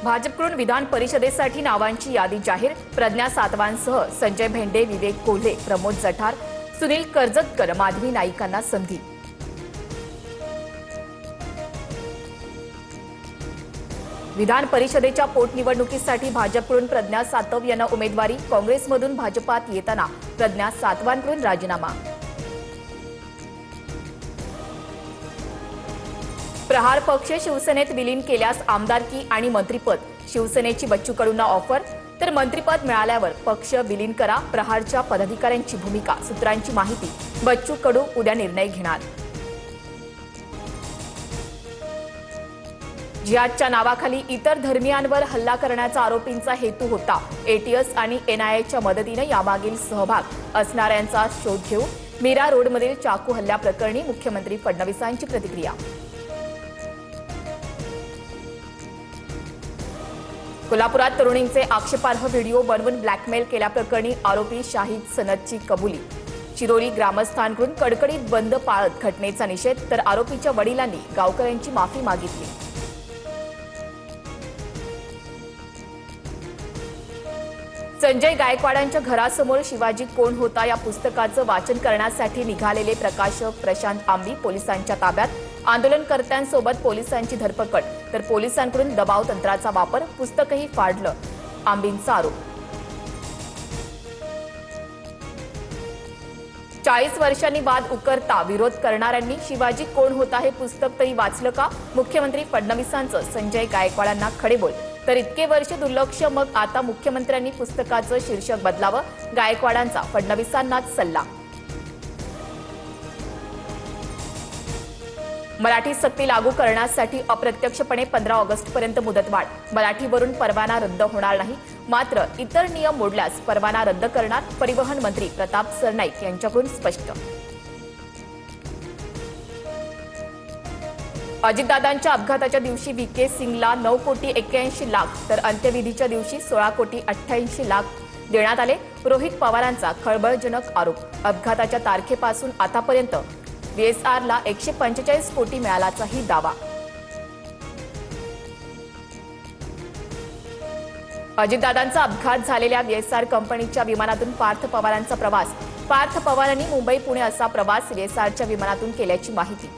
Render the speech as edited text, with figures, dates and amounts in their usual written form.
भाजपकडून विधान परिषदेसाठी नावांची यादी जाहीर। प्रज्ञा सातवांसह संजय भेंडे, विवेक कोल्हे, प्रमोद जठार, सुनील कर्जतकर, माधवी नाईकांना संधी। विधान परिषदेच्या पोटनिवडणुकीसाठी भाजपकडून प्रज्ञा सातव यांना उमेदवारी। काँग्रेसमधून भाजपात येताना प्रज्ञा सातवांकडून राजीनामा। प्रहार पक्ष शिवसेनेत विलीन केल्यास आमदारकी आणि मंत्रिपद। शिवसेनेची बच्चू कडूंना ऑफर, तर मंत्रिपद मिळाल्यावर पक्ष विलीन करा। प्रहारच्या पदाधिकाऱ्यांची भूमिका, सूत्रांची माहिती। बच्चू कडू उद्या निर्णय घेणार। जिहादच्या नावाखाली इतर धर्मियांवर हल्ला करण्याचा आरोपींचा हेतू होता। एटीएस आणि एनआयएच्या मदतीने यामागील सहभाग असणाऱ्यांचा शोध घेऊ। मीरा रोडमधील चाकू हल्ल्याप्रकरणी मुख्यमंत्री फडणवीसांची प्रतिक्रिया। कोल्हापुरात तरुणींचे आक्षेपार्ह व्हिडिओ बनवून ब्लॅकमेल केल्याप्रकरणी आरोपी शाहिद सनदची कबुली। चिरोली ग्रामस्थांकडून कडकडीत बंद पाळत घटनेचा निषेध, तर आरोपीच्या वडिलांनी गावकऱ्यांची माफी मागितली। संजय गायकवाडांच्या घरासमोर शिवाजी कोण होता या पुस्तकाचं वाचन करण्यासाठी निघालेले प्रकाशक प्रशांत आंबी पोलिसांच्या ताब्यात। आंदोलनकर्त्यांसोबत पोलिसांची धरपकड, तर पोलिसांकडून दबाव तंत्राचा वापर, पुस्तकही फाडलं, आंबींचा आरोप। 40 वर्षांनी वाद उकरता विरोध करणाऱ्यांनी शिवाजी कोण होता हे पुस्तक तरी वाचलं का? मुख्यमंत्री फडणवीसांचं संजय गायकवाडांना खडेबोल, तर इतके वर्ष दुर्लक्ष, मग आता मुख्यमंत्र्यांनी पुस्तकाचं शीर्षक बदलावं, गायकवाडांचा फडणवीसांनाच सल्ला। मराठी सक्ती लागू करण्यासाठी अप्रत्यक्षपणे 15 ऑगस्टपर्यंत मुदतवाढ। मराठीवरून परवाना रद्द होणार नाही, मात्र इतर नियम मोडल्यास परवाना रद्द करणार। परिवहन मंत्री प्रताप सरनाईक यांच्याकडून स्पष्ट। अजितदादांच्या अपघाताच्या दिवशी व्हीके सिंगला 9,81,00,000, तर अंत्यविधीच्या दिवशी 16,88,00,000 देण्यात आले। रोहित पवारांचा खळबळजनक आरोप। अपघाताच्या तारखेपासून आतापर्यंत बीएसआरला 145 कोटी मिळाल्याचाही दावा। अजितदादांचा अपघात झालेल्या बीएसआर कंपनीच्या विमानातून पार्थ पवारांचा प्रवास। पार्थ पवारांनी मुंबई पुणे असा प्रवास बीएसआरच्या विमानातून केल्याची माहिती।